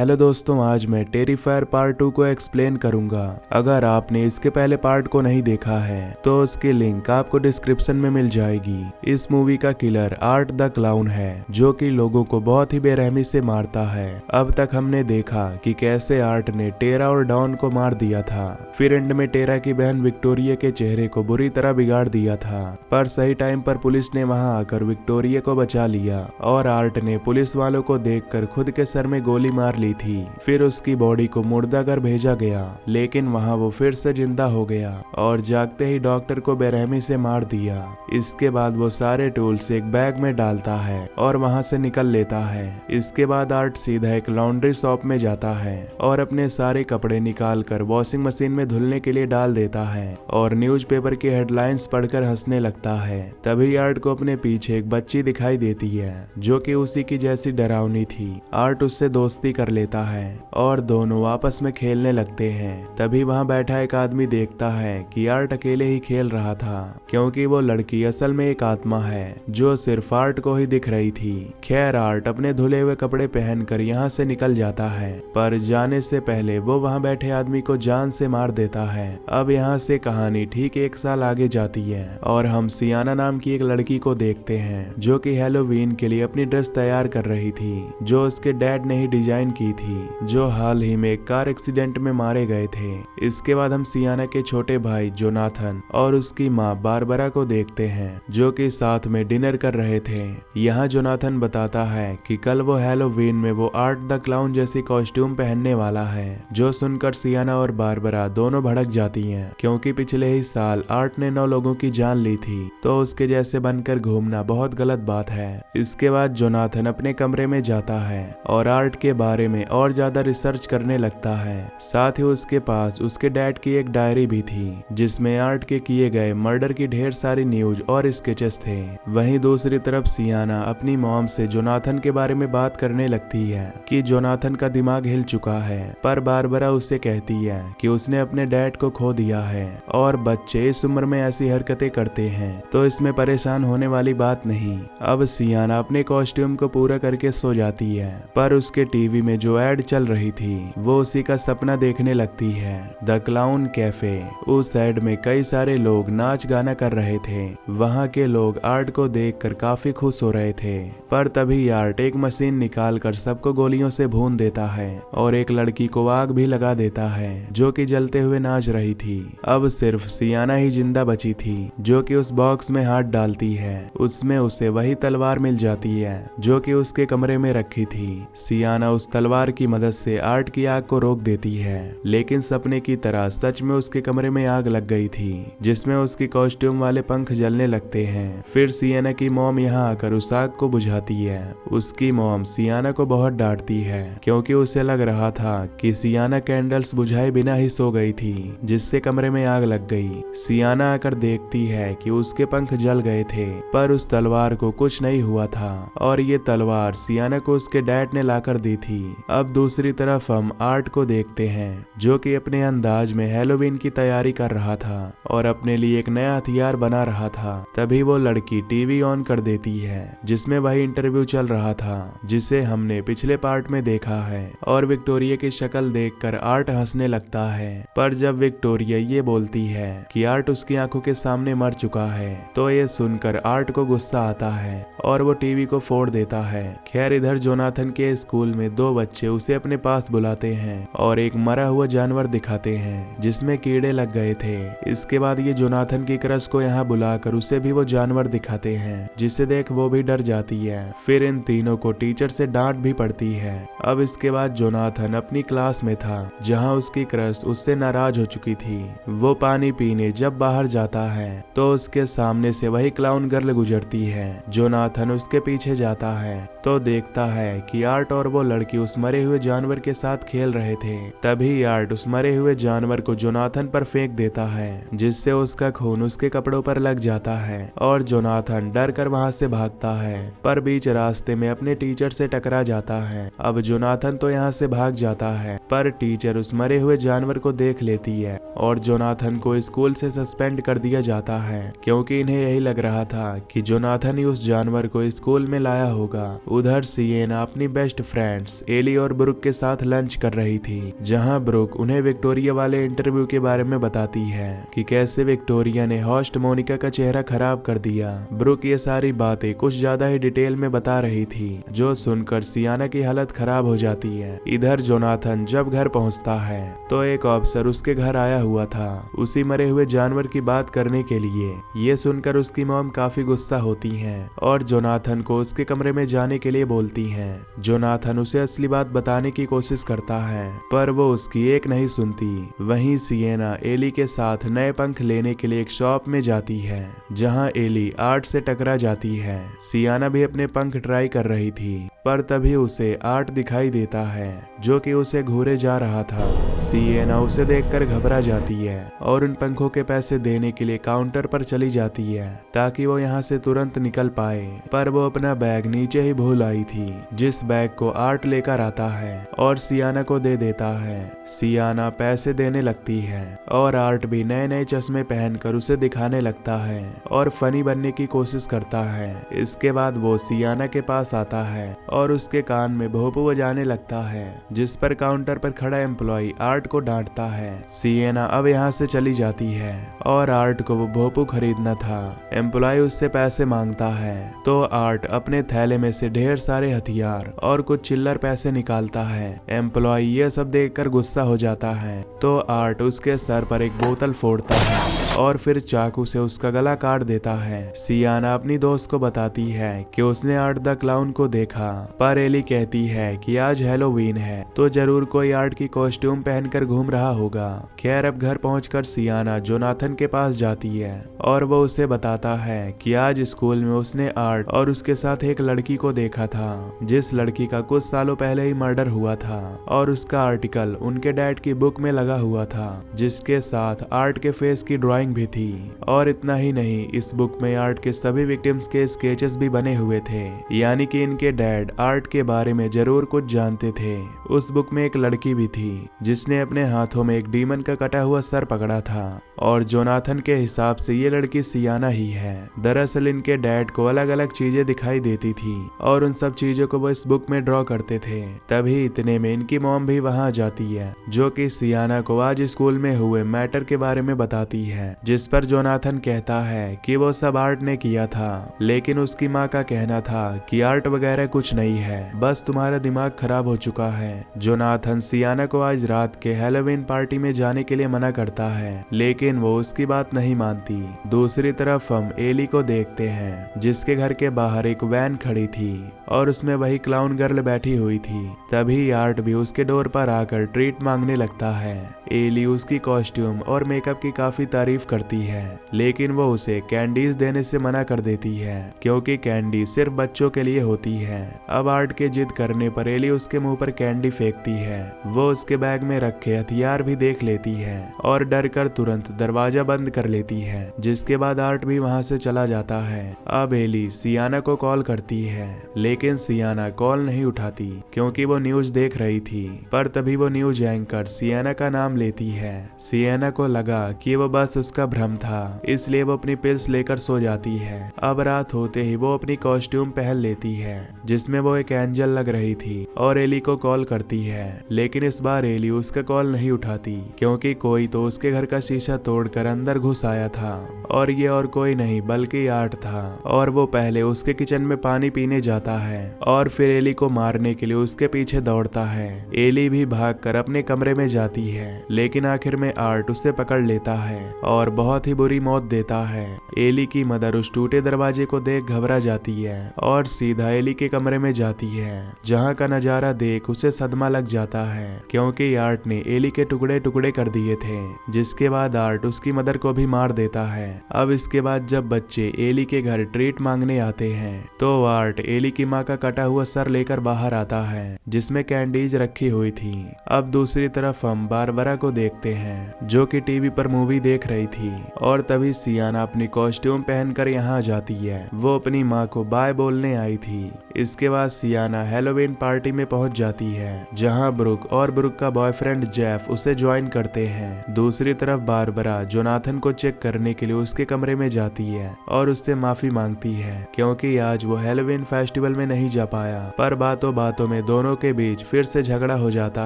Hello दोस्तों, आज मैं टेरिफायर पार्ट 2 को एक्सप्लेन करूंगा। अगर आपने इसके पहले पार्ट को नहीं देखा है तो उसकी लिंक आपको डिस्क्रिप्शन में मिल जाएगी। इस मूवी का किलर आर्ट द क्लाउन है, जो कि लोगों को बहुत ही बेरहमी से मारता है। अब तक हमने देखा कि कैसे आर्ट ने टेरा और डॉन को मार दिया था, फिर एंड में टेरा की बहन विक्टोरिया के चेहरे को बुरी तरह बिगाड़ दिया था, पर सही टाइम पर पुलिस ने वहां आकर विक्टोरिया को बचा लिया और आर्ट ने पुलिस वालों को देखकर खुद के सर में गोली मार ली थी। फिर उसकी बॉडी को मुर्दाघर भेजा गया, लेकिन वहां वो फिर से जिंदा हो गया और जागते ही डॉक्टर को बेरहमी से मार दिया। इसके बाद वो सारे टूल्स एक बैग में डालता है और वहां से निकल लेता है। इसके बाद आर्ट सीधा एक लॉन्ड्री शॉप में जाता है और अपने सारे कपड़े निकाल कर वॉशिंग मशीन में धुलने के लिए डाल देता है और न्यूज़पेपर की हेडलाइंस पढ़कर हंसने लगता है। तभी आर्ट को अपने पीछे एक बच्ची दिखाई देती है, जो कि उसी की जैसी डरावनी थी। आर्ट उससे दोस्ती कर लेता है और दोनों आपस में खेलने लगते हैं। तभी वहां बैठा एक आदमी देखता है कि आर्ट अकेले ही खेल रहा था, क्योंकि वो लड़की असल में एक आत्मा है जो सिर्फ आर्ट को ही दिख रही थी। खैर, आर्ट अपने धुले हुए कपड़े पहनकर यहाँ से निकल जाता है, पर जाने से पहले वो वहां बैठे आदमी को जान से मार देता है। अब यहाँ से कहानी ठीक 1 साल आगे जाती है और हम सियाना नाम की एक लड़की को देखते हैं, जो कि हैलोवीन के लिए अपनी ड्रेस तैयार कर रही थी, जो उसके डैड ने ही डिजाइन की थी, जो हाल ही में एक कार एक्सीडेंट में मारे गए थे। इसके बाद हम सियाना के छोटे भाई जोनाथन और उसकी माँ बारबरा को देखते हैं, जो कि साथ में डिनर कर रहे थे। यहाँ जोनाथन बताता है कि कल वो हैलोवीन में वो आर्ट द क्लाउन जैसी कॉस्ट्यूम पहनने वाला है, जो सुनकर सियाना और बारबरा दोनों भड़क जाती हैं, क्योंकि पिछले ही साल आर्ट ने 9 लोगों की जान ली थी, तो उसके जैसे बनकर घूमना बहुत गलत बात है। इसके बाद जोनाथन अपने कमरे में जाता है और आर्ट के बारे में और ज्यादा रिसर्च करने लगता है। साथ ही उसके पास उसके डैड की एक डायरी भी थी, जिसमें आर्ट के किए गए मर्डर की ढेर सारी न्यूज और स्केचेस थे। वहीं दूसरी तरफ सियाना अपनी मॉम से जोनाथन के बारे में बात करने लगती है कि जोनाथन का दिमाग हिल चुका है, पर बारबरा उससे कहती है कि उसने अपने डैड को खो दिया है और बच्चे इस उम्र में ऐसी हरकतें करते हैं, तो इसमें परेशान होने वाली बात नहीं। अब सियाना अपने कॉस्ट्यूम को पूरा करके सो जाती है, पर उसके टीवी में जो एड चल रही थी वो उसी का सपना देखने लगती है, द क्लाउन कैफे। उस एड में कई सारे लोग नाच गाना कर रहे थे। वहाँ के लोग आर्ट को देखकर काफी खुश हो रहे थे, पर तभी आर्ट एक मशीन निकाल कर सबको गोलियों से भून देता है और एक लड़की को आग भी लगा देता है, जो कि जलते हुए नाच रही थी। अब सिर्फ सियाना ही जिंदा बची थी, जो कि उस बॉक्स में हाथ डालती है। उसमें उसे वही तलवार मिल जाती है जो कि उसके कमरे में रखी थी। सियाना उस तलवार की मदद से आर्ट की आग को रोक देती है, लेकिन सपने की तरह सच में उसके कमरे में आग लग गई थी, जिसमें उसकी कॉस्ट्यूम वाले पंख जलने लगते हैं। फिर सियाना की मॉम यहाँ आकर उस आग को बुझाती है। उसकी मॉम सियाना को बहुत डांटती है, क्योंकि उसे लग रहा था कि सियाना कैंडल्स बुझाए बिना ही सो गई थी, जिससे कमरे में आग लग गई। सियाना आकर देखती है कि उसके पंख जल गए थे, पर उस तलवार को कुछ नहीं हुआ था और ये तलवार सियाना को उसके डैड ने लाकर दी थी। अब दूसरी तरफ हम आर्ट को देखते हैं, जो कि अपने अंदाज में हैलोवीन की तैयारी कर रहा था और अपने लिए एक नया हथियार बना रहा था। तभी वो लड़की टीवी ऑन कर देती है, जिसमें वही इंटरव्यू चल रहा था जिसे हमने पिछले पार्ट में देखा है, और विक्टोरिया की शक्ल देखकर आर्ट हंसने लगता है। पर जब विक्टोरिया ये बोलती है कि आर्ट उसकी आंखों के सामने मर चुका है, तो ये सुनकर आर्ट को गुस्सा आता है और वो टीवी को फोड़ देता है। खैर, इधर जोनाथन के स्कूल में 2 बच्चे उसे अपने पास बुलाते हैं और एक मरा हुआ जानवर दिखाते हैं, जिसमें कीड़े लग गए थे। इसके बाद ये जोनाथन की क्रश को यहाँ बुलाकर उसे भी वो जानवर दिखाते हैं, जिसे देख वो भी डर जाती है। फिर इन तीनों को टीचर से डांट भी पड़ती है। अब इसके बाद जोनाथन अपनी क्लास में था, जहाँ उसकी क्रश उससे नाराज हो चुकी थी। वो पानी पीने जब बाहर जाता है तो उसके सामने से वही क्लाउन गर्ल गुजरती है। जोनाथन उसके पीछे जाता है तो देखता है कि आर्ट और वो लड़की उस मरे हुए जानवर के साथ खेल रहे थे। तभी आर्ट उस मरे हुए जानवर को जोनाथन पर फेंक देता है, जिससे उसका खून उसके कपड़ों पर लग जाता है और जोनाथन डर कर वहां से भागता है, पर बीच रास्ते में अपने टीचर से टकरा जाता है। अब जोनाथन तो यहाँ से भाग जाता है, पर टीचर उस मरे हुए जानवर को देख लेती है और जोनाथन को स्कूल से सस्पेंड कर दिया जाता है, क्योंकि इन्हें यही लग रहा था कि जोनाथन ही उस जानवर को स्कूल में लाया होगा। उधर सियेना अपनी बेस्ट फ्रेंड्स एली एली और ब्रुक के साथ लंच कर रही थी, जहां ब्रुक उन्हें विक्टोरिया वाले इंटरव्यू के बारे में बताती है कि कैसे विक्टोरिया ने होस्ट मोनिका का चेहरा खराब कर दिया। ब्रुक ये सारी बातें कुछ ज्यादा ही डिटेल में बता रही थी, जो सुनकर सियाना की हालत खराब हो जाती है। इधर जोनाथन जब घर पहुंचता है तो एक ऑफिसर उसके घर आया हुआ था उसी मरे हुए जानवर की बात करने के लिए। ये सुनकर उसकी मॉम काफी गुस्सा होती है और जोनाथन को उसके कमरे में जाने के लिए बोलती है। जोनाथन उसे असली बात बताने की कोशिश करता है पर वो उसकी एक नहीं सुनती। वहीं सियेना एली के साथ नए पंख लेने के लिए एक शॉप में जाती है, जहां एली आर्ट से टकरा जाती है। सियाना भी अपने पंख ट्राई कर रही थी पर तभी उसे आर्ट दिखाई देता है जो कि उसे घूरे जा रहा था। सियेना उसे देखकर घबरा जाती है और उन पंखों के पैसे देने के लिए काउंटर पर चली जाती है ताकि वो यहाँ से तुरंत निकल पाए, पर वो अपना बैग नीचे ही भूल आई थी, जिस बैग को आर्ट लेकर आता है और सियाना को दे देता है। सियाना पैसे देने लगती है और आर्ट भी नए नए चश्मे पहनकर उसे दिखाने लगता है और फनी बनने की कोशिश करता है। इसके बाद वो सियाना के पास आता है और उसके कान में भोपू बजाने लगता है, जिस पर काउंटर पर खड़ा एम्प्लॉय आर्ट को डांटता है। सियेना अब यहाँ से चली जाती है और आर्ट को वो भोपू खरीदना था। एम्प्लॉय उससे पैसे मांगता है तो आर्ट अपने थैले में से ढेर सारे हथियार और कुछ चिल्लर पैसे निकालता है। एम्प्लॉय ये सब देखकर गुस्सा हो जाता है तो आर्ट उसके सर पर एक बोतल फोड़ता है और फिर चाकू से उसका गला काट देता है। सियाना अपनी दोस्त को बताती है कि उसने आर्ट द क्लाउन को देखा, पर एली कहती है कि आज हैलोवीन है तो जरूर कोई आर्ट की कॉस्ट्यूम पहनकर घूम रहा होगा। खैर अब घर पहुंचकर सियाना जोनाथन के पास जाती है और वो उसे बताता है कि आज स्कूल में उसने आर्ट और उसके साथ एक लड़की को देखा था, जिस लड़की का कुछ सालों पहले ही मर्डर हुआ था और उसका आर्टिकल उनके डैड की बुक में लगा हुआ था, जिसके साथ आर्ट के फेस की ड्राइंग भी थी। और इतना ही नहीं, इस बुक में आर्ट के सभी विक्टिम्स के स्केचेस भी बने हुए थे, यानी कि इनके डैड आर्ट के बारे में जरूर कुछ जानते थे। उस बुक में एक लड़की भी थी जिसने अपने हाथों में एक डीमन का कटा हुआ सर पकड़ा था और जोनाथन के हिसाब से ये लड़की सियाना ही है। दरअसल इनके डैड को अलग अलग चीजें दिखाई देती थी और उन सब चीजों को वो इस बुक में ड्रॉ करते थे। तभी इतने में इनकी मॉम भी वहां जाती है, जो कि सियाना को आज स्कूल में हुए मैटर के बारे में बताती है, जिस पर जोनाथन कहता है कि वो सब आर्ट ने किया था, लेकिन उसकी माँ का कहना था कि आर्ट वगैरह कुछ नहीं है, बस तुम्हारा दिमाग खराब हो चुका है। जोनाथन सियाना को आज रात के हैलोवीन पार्टी में जाने के लिए मना करता है, लेकिन वो उसकी बात नहीं मानती। दूसरी तरफ हम एली को देखते हैं, जिसके घर के बाहर एक वैन खड़ी थी और उसमें वही क्लाउन गर्ल बैठी हुई थी। तभी आर्ट भी उसके डोर पर आकर ट्रीट मांगने लगता है। एली उसकी कॉस्ट्यूम और मेकअप की काफी तारीफ करती है, लेकिन वो उसे कैंडीज देने से मना कर देती है क्योंकि कैंडी सिर्फ बच्चों के लिए होती है। अब आर्ट के जिद करने पर एली उसके मुंह पर कैंडी फेंकती है। वो उसके बैग में रखे हथियार भी देख लेती है और डर कर तुरंत दरवाजा बंद कर लेती है, जिसके बाद आर्ट भी वहां से चला जाता है। अब एली सियाना को कॉल करती है, लेकिन सियाना कॉल नहीं उठाती क्योंकि वो न्यूज देख रही थी। पर तभी वो न्यूज एंकर सियाना का नाम लेती है। सियाना को लगा कि वो बस उसका भ्रम था, इसलिए वो अपनी पिल्स लेकर सो जाती है। अब रात होते ही वो अपनी कॉस्ट्यूम पहन लेती है, जिसमें वो एक एंजल लग रही थी और एली को कॉल करती है, लेकिन इस बार एली उसका कॉल नहीं उठाती क्योंकि कोई तो उसके घर का शीशा तोड़कर अंदर घुस आया था और ये और कोई नहीं बल्कि आर्ट था। और वो पहले उसके किचन में पानी पीने जाता है और फिर एली को मारने के लिए उसके पीछे दौड़ता है। एली भी भागकर अपने कमरे में जाती है, लेकिन आखिर में आर्ट उसे पकड़ लेता है और बहुत ही बुरी मौत देता है। एली की मदर उस टूटे दरवाजे को देख घबरा जाती है और सीधा एली के कमरे में जाती है, जहाँ का नजारा देख उसे सदमा लग जाता है क्योंकि आर्ट ने एली के टुकड़े टुकड़े कर दिए थे, जिसके बाद आर्ट उसकी मदर को भी मार देता है। अब इसके बाद जब बच्चे एली के घर ट्रीट मांगने आते हैं तो आर्ट एली की माँ का कटा हुआ सर लेकर बाहर आता है, जिसमें कैंडीज रखी हुई थी। अब दूसरी तरफ हम बारबरा को देखते हैं, जो कि टीवी पर मूवी देख रही थी और तभी सियाना अपनी कॉस्ट्यूम पहनकर यहाँ जाती है। वो अपनी माँ को बाय बोलने आई थी। इसके बाद सियाना हैलोवीन पार्टी में पहुंच जाती है, जहां ब्रुक और ब्रुक का बॉयफ्रेंड जेफ उसे ज्वाइन करते हैं। दूसरी तरफ बारबरा बारबरा जोनाथन को चेक करने के लिए उसके कमरे में जाती है और उससे माफी मांगती है क्योंकि आज वो हैलोवीन फेस्टिवल में नहीं जा पाया। पर बातों बातों में दोनों के बीच फिर से झगड़ा हो जाता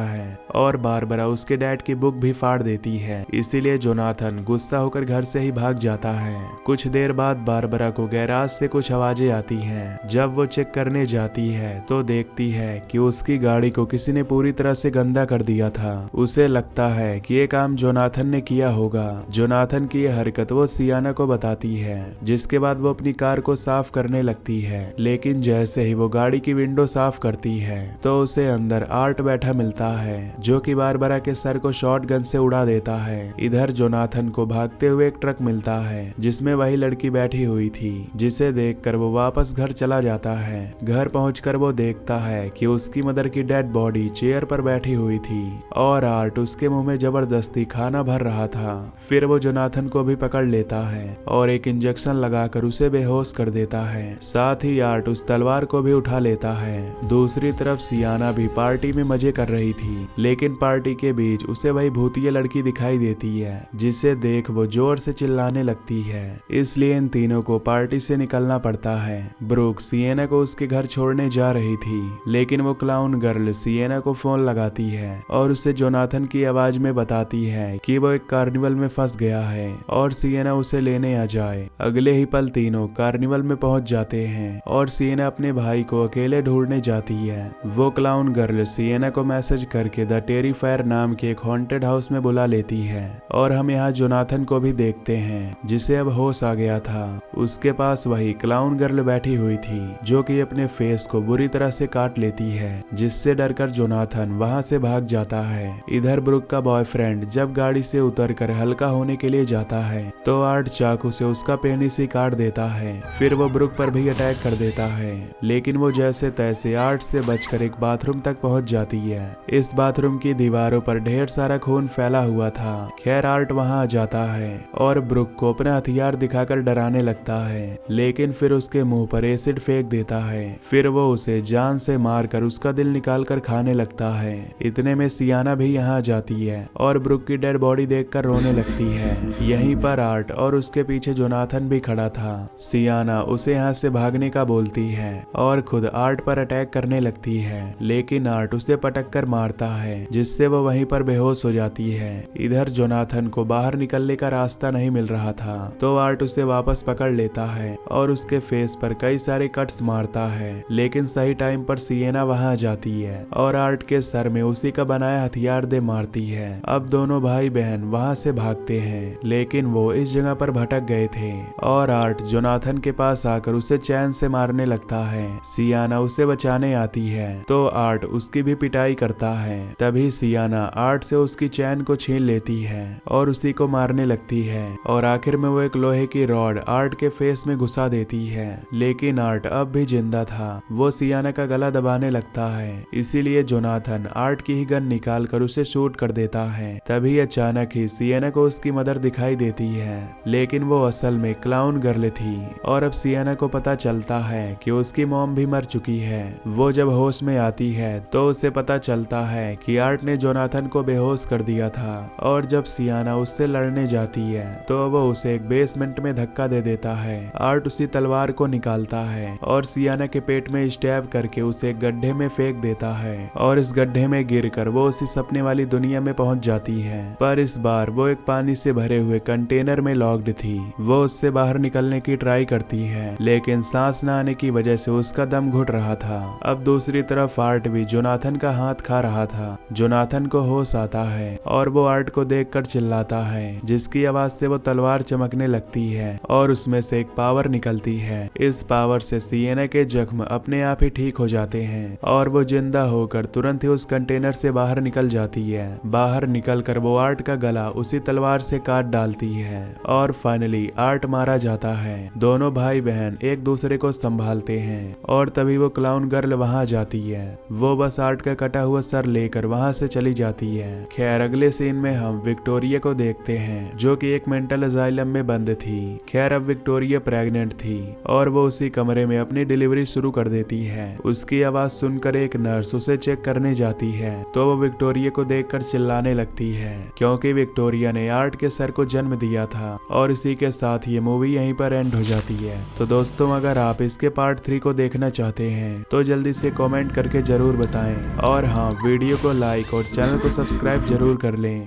है और बारबरा उसके डैड की बुक भी फाड़ देती है। इसीलिए जोनाथन गुस्सा होकर घर से ही भाग जाता है। कुछ देर बाद बारबरा को गैराज से कुछ आवाजें आती हैं। जब वो चेक करने जाती है तो देखती है कि उसकी गाड़ी को किसी ने पूरी तरह से गंदा कर दिया था। उसे लगता है कि ये काम जोनाथन ने किया होगा। जोनाथन की यह हरकत वो सियाना को बताती है, जिसके बाद वो अपनी कार को साफ करने लगती है। लेकिन जैसे ही वो गाड़ी की विंडो साफ करती है तो उसे अंदर आर्ट बैठा मिलता है, जो कि बारबरा के सर को शॉटगन से उड़ा देता है। इधर जोनाथन को भागते हुए एक ट्रक मिलता है जिसमें वही लड़की बैठी हुई थी, जिसे देखकर वो वापस घर चला जाता है। घर पहुंचकर वो देखता है कि उसकी मदर की डेड बॉडी चेयर पर बैठी हुई थी और आर्ट उसके मुंह में जबरदस्ती खाना भर रहा था। फिर वो जोनाथन को भी पकड़ लेता है और एक इंजेक्शन लगाकर उसे बेहोश कर देता है। साथ ही आर्ट उस तलवार को भी उठा लेता है। दूसरी तरफ सियाना भी पार्टी में मजे कर रही थी, लेकिन पार्टी के बीच उसे वही भूतिया लड़की दिखाई देती है, जिसे देख वो जोर से चिल्लाने लगती है। इसलिए इन तीनों को पार्टी से निकलना पड़ता है। ब्रूक सिएना को उसके घर छोड़ने जा रही थी, लेकिन वो क्लाउन गर्ल सिएना को फोन लगाती है और उसे जोनाथन की आवाज में बताती है कि वो एक कार्निवल में फंस गया है और सिएना उसे लेने आ जाए। अगले ही पल तीनों कार्निवल में पहुंच जाते हैं और सिएना अपने भाई को अकेले ढूंढने जाती है। वो क्लाउन गर्ल सिएना को मैसेज करके द टेरिफायर नाम के एक हॉन्टेड हाउस में बुला लेती है और हम यहाँ जोनाथन को भी देखते हैं, जिसे अब होश आ गया था। उसके पास वही क्लाउन गर्ल बैठी हुई थी, जो कि अपने फेस को बुरी तरह से काट लेती है, जिससे डरकर जोनाथन वहां से भाग जाता है। इधर ब्रुक का बॉयफ्रेंड जब गाड़ी से उतरकर हल्का होने के लिए जाता है तो आर्ट चाकू से उसका पेनिस ही काट देता है। फिर वो ब्रुक पर भी अटैक कर देता है, लेकिन वो जैसे तैसे आर्ट से बचकर एक बाथरूम तक पहुंच जाती है। इस बाथरूम की दीवारों पर ढेर सारा खून फैला हुआ था। खैर आर्ट वहां आ जाता है और ब्रुक को अपना हथियार दिखाकर डराने लगता है, लेकिन फिर उसके मुंह पर एसिड फेंक देता है। फिर वो उसे जान से मारकर उसका दिल निकाल कर खाने लगता है। इतने में सियाना भी यहाँ जाती है और ब्रुक की डेड बॉडी देखकर रोने लगती है। यहीं पर आर्ट और उसके पीछे जोनाथन भी खड़ा था। सियाना उसे यहाँ से भागने का बोलती है और खुद आर्ट पर अटैक करने लगती है, लेकिन आर्ट उसे पटक कर मारता है, जिससे वो वहीं पर बेहोश हो जाती है। इधर जोनाथन को बाहर निकलने का रास्ता नहीं मिल रहा था, तो आर्ट उसे वापस पकड़ लेता है और उसके फेस पर कई सारे कट्स मारता है। लेकिन सही टाइम पर सिएना वहां आ जाती है और आर्ट के सर में उसी का बनाया हथियार दे मारती है। अब दोनों भाई बहन वहां से भागते हैं, लेकिन वो इस जगह पर भटक गए थे और आर्ट जोनाथन के पास आकर उसे चैन से मारने लगता है। सियाना उसे बचाने आती है तो आर्ट उसकी भी पिटाई करता है। तभी सियाना आर्ट से उसकी चैन को छीन लेती है और उसी को मारने लगती है और आखिर में वो एक लोहे की रॉड आर्ट के फेस में घुसा देती है। लेकिन आर्ट अब भी जिंदा था। वो सियाना का गला दबाने लगता है, इसीलिए जोनाथन आर्ट की ही गन निकाल कर उसे शूट कर देता है। तभी अचानक ही सियाना को उसकी मदर दिखाई देती है, लेकिन वो असल में क्लाउन गर्ल थी और अब सियाना को पता चलता है कि उसकी मॉम भी मर चुकी है। वो जब होश में आती है तो उसे पता चलता है कि आर्ट ने जोनाथन को बेहोश कर दिया था और जब सियाना उससे लड़ने जाती है तो वो उसे एक बेसमेंट में धक्का दे देता है। आर्ट उसी तलवार को निकालता है और सियाना के पेट में स्टैब करके उसे एक गड्ढे में फेंक देता है और इस गड्ढे में गिरकर वो उसी सपने वाली दुनिया में पहुंच जाती है। पर इस बार वो एक पानी से भरे हुए कंटेनर में लॉक्ड थी। वो उससे बाहर निकलने की ट्राई करती है, लेकिन सांस न आने की वजह से उसका दम घुट रहा था। अब दूसरी तरफ आर्ट भी जोनाथन का हाथ खा रहा था। जोनाथन को होश आता है और वो आर्ट को देखकर चिल्लाता है, जिसकी आवाज से वो तलवार चमकने लगती है और उसमें से एक पावर निकलती है। इस पावर से सिएना के जख्म अपने आप ही ठीक हो जाते हैं और वो जिंदा होकर तुरंत ही उस कंटेनर से बाहर निकल जाती है। बाहर निकलकर वो आर्ट का गला उसी तलवार से काट डालती है और फाइनली आर्ट मारा जाता है। दोनों भाई बहन एक दूसरे को संभालते हैं और तभी वो क्लाउन गर्ल वहां जाती है। वो बस आर्ट का कटा हुआ सर लेकर वहां से चली जाती है। खैर अगले सीन में हम विक्टोरिया को देखते हैं, जो कि एक मेंटल असाइलम में बंद थी। खैर अब विक्टोरिया प्रेग्नेंट थी और वो उसी कमरे में अपनी डिलीवरी शुरू कर देती है। उसकी आवाज सुनकर एक नर्स उसे चेक करने जाती है तो वो विक्टोरिया को देखकर चिल्लाने लगती है, क्योंकि विक्टोरिया ने ने आर्ट के सर को जन्म दिया था और इसी के साथ ये मूवी यहीं पर एंड हो जाती है। तो दोस्तों अगर आप इसके पार्ट 3 को देखना चाहते हैं तो जल्दी से कमेंट करके जरूर बताएं और हाँ वीडियो को लाइक और चैनल को सब्सक्राइब जरूर कर लें।